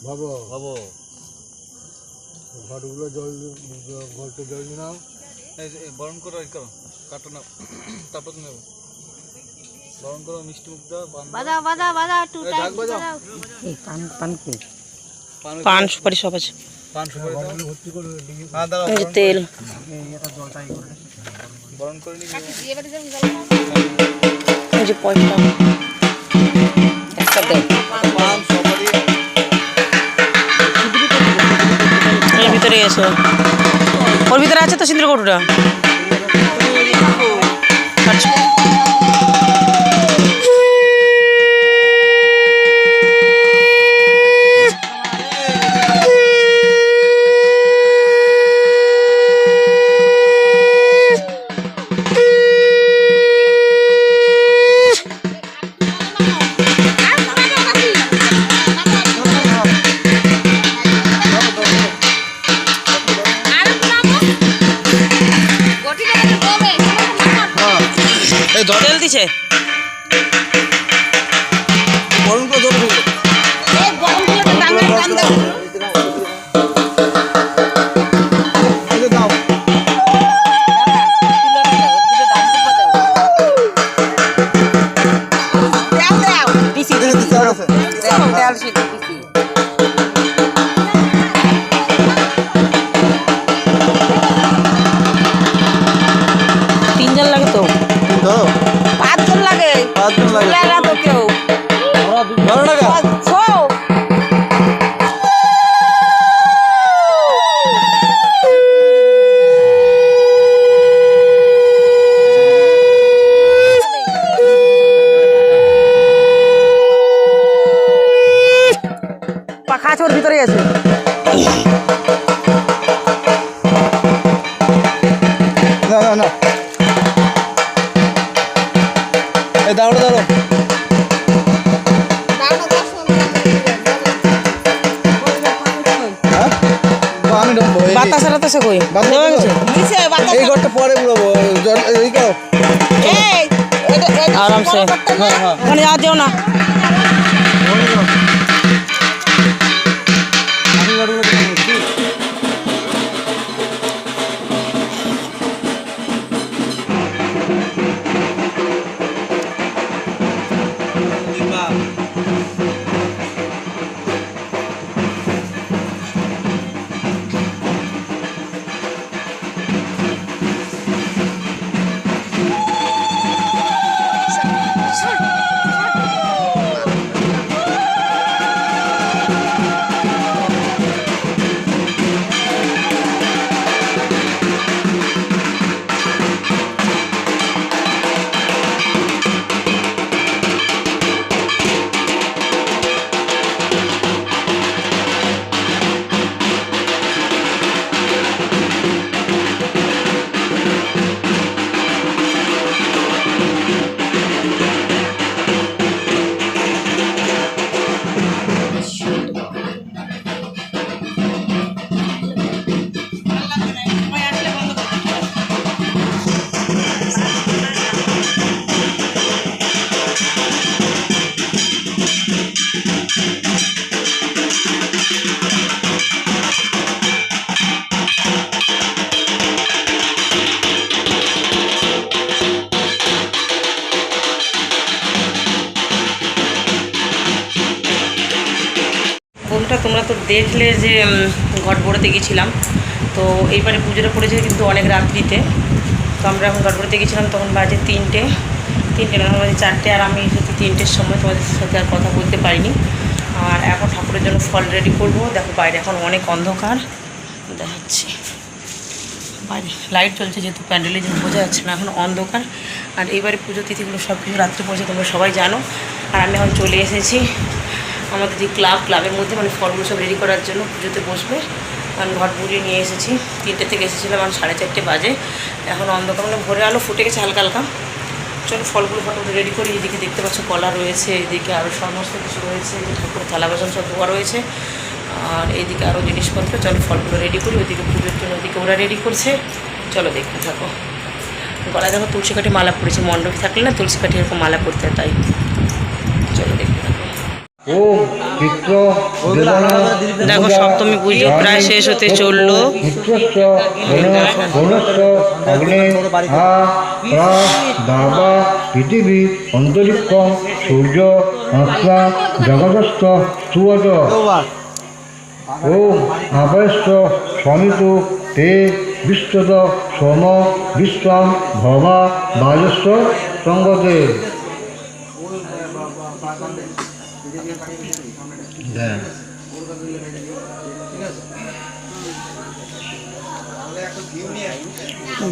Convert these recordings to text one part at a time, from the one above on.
ভাবো ভাবো ঘটগুলো জল গল্পে জল নাও, বরণ করো, এই করো, কাটো না, তারপর তুমি নেবো বরণ করো, মিষ্টি মুখ দাও, বাজাও বাজাও বাজাও একটু টাইট বাজাও। এই পান পান কই? পান সুপারি সব আছে। পান সুপারি দাও, ভর্তি করে হ্যাঁ দাও, এই যে তেল, বরণ করে নিবি। এবারে যেমন জল এই যে পয়সা একসাথে পান সুপারি এর ভিতরে এসো, ওর ভিতরে আছে তো সিন্দুর কৌটোটা। আচ্ছা তেল দিছে, বরণ করে ধরে ফেলো। এই গরমগুলোতে দামের দাম দাও। এই যে দাও, তিনজন লাগে তো, ধরো, পাঁচজন লাগে, 5 জন লাগে, লাগে তো কেউ। ধরো না গা। ছো, পাখা আছে ওর ভিতরে আছে। না না না, এই দাঁড়ো দাঁড়ো, দাও না দাও শোন। হ্যাঁ আমি ঢুকবো, এই বাতাসা টাতাসা কই বাতাসা দেওয়া গেছে? নিচে বাতাস। এই ঘরটা পরে বুড়াবো, জল এই করো, এই এটা আরামসে। হ্যাঁ হ্যাঁ, ওখানে যাওয়া যেও না, আমি ঘরগুলো দেখছি। বন্ধুটা তোমরা তো দেখলে যে ঘটবড়তে গেছিলাম, তো এইবারে পুজোটা পড়েছে কিন্তু অনেক রাত্রিতে। তো আমরা এখন ঘটবড়তে গেছিলাম, তখন বাজে তিনটে না বাজে 4টে, আর আমি সত্যি 3টের সময় তোমাদের সাথে আর কথা বলতে পারিনি। আর এখন ঠাকুরের জন্য ফল রেডি করবো। দেখো বাইরে এখন অনেক অন্ধকার দেখাচ্ছি, বাইরে লাইট চলছে যেহেতু প্যান্ডেলে যেন বোঝা যাচ্ছে না, এখন অন্ধকার। আর এইবারে পুজো তিথিগুলো সব কিছু রাত্রে পড়েছে, তোমরা সবাই জানো। আর আমি এখন চলে এসেছি আমাদের যে ক্লাবের মধ্যে, মানে ফলগুলো সব রেডি করার জন্য পুজোতে বসবে। কারণ ঘট বুড়িয়ে নিয়ে এসেছি, 3টে থেকে এসেছিলাম, এখন 4:30 বাজে। এখন অন্ধকার, মানে ভোরের আলো ফুটে গেছে হালকা হালকা। চলো ফলগুলো ফটোগুলো রেডি করি। এদিকে দেখতে পাচ্ছ কলা রয়েছে, এদিকে আরও সমস্ত কিছু রয়েছে, ঠাকুরের থালা বাসন সব ধোয়া রয়েছে। আর এইদিকে আরও জিনিসপত্র। চলো ফলগুলো রেডি করি, ওইদিকে পুজোর জন্য ওইদিকে ওরা রেডি করছে। চলো দেখতে থাকো। গলায় দেখো তুলসী কাঠি মালা পড়েছে, মণ্ডপে থাকলে না তুলসী কাঠি এরকম মালা পড়তে হয়, তাই। চলো দেখতে থাকো। ওম চিত্র দেখো সপ্তমী পুজো প্রায় শেষ হতে চললো। মিত্রস্য বনস্য অগ্নে আ প্রা দাবা পৃথিবী অন্তরিক্ষম সূর্য আত্মা জগতস্থ সুবচ ওম আভয়স্য স্বামিতু তে বিশ্বত সোম বিশ্বম ভবা বাজস্ব সঙ্গতে।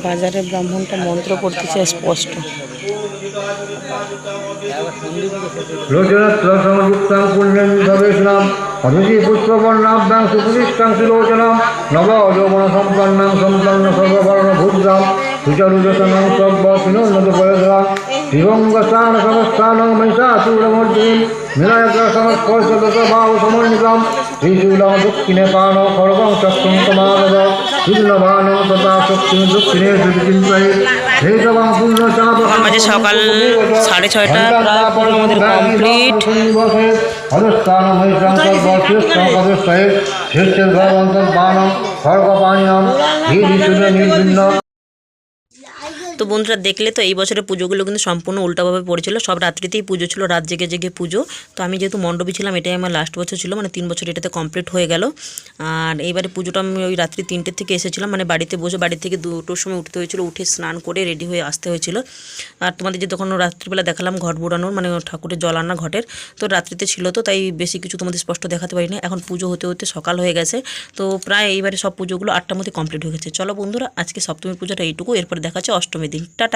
বাজারে ব্রাহ্মণটা মন্ত্র পড়তেছে স্পষ্ট। লোচনত্র সমযুক্তাং পুণ্যং সবেশনাম অতিথি পুষ্পবর্ণাভ্যাং সুপুরিষ্টাং সুলোচনাম নব যৌবন সম্পন্নাং সম্পন্ন সর্ববর্ণ ভূতাং সুচরুদশনং সর্ব পিনোন্নত পয়সাং দিবঙ্গস্থান সমস্থানং মহিষাসুরমর্দিনীম বিনায়ক সমস্পর্শদশ ভাব সমন্বিতাম শ্রীশূলং দক্ষিণে পান খড়গং চক্ষুং সমানব শূন্যবানং তথা শক্তিং দক্ষিণে সুচিন্তায় হেতবাং পুণ্যচাপ এখন বাজে সকাল 6:30, প্রায় পুজো আমাদের কমপ্লিট। অধস্থান মহিষাং সর্বশ্রেষ্ঠং পদস্থয়ে শীর্ষের ভগবন্তং বানং খড়গপাণিনম ধীরিসূর্য নির্বিন্ন। তো বন্ধুরা দেখলে তো এই বছরের পুজোগুলো কিন্তু সম্পূর্ণ উল্টাভাবে পড়েছিল। সব রাত্রিতেই পুজো ছিল, রাত জেগে জেগে পুজো। তো আমি যেহেতু মণ্ডপী ছিলাম, এটাই আমার লাস্ট বছর ছিল, মানে 3 বছর এটাতে কমপ্লিট হয়ে গেল। আর এইবারে পুজোটা আমি ওই রাত্রি 3টের থেকে এসেছিলাম, মানে বাড়িতে বসে বাড়ি থেকে 2টোর সময় উঠতে হয়েছিল, উঠে স্নান করে রেডি হয়ে আসতে হয়েছিল। আর তোমাদের যে তখন রাত্রিবেলা দেখালাম ঘট বোড়ানোর, মানে ঠাকুরের জল আনা ঘটের, তো রাত্রিতে ছিল, তো তাই বেশি কিছু তোমাদের স্পষ্ট দেখাতে পারি না। এখন পুজো হতে হতে সকাল হয়ে গেছে। তো প্রায় এইবারে সব পুজোগুলো 8টার মধ্যে কমপ্লিট হয়ে গেছে। চলো বন্ধুরা, আজকে সপ্তমী পুজোটা এইটুকু, এরপর দেখা হচ্ছে অষ্টমীর দিন। টাটা।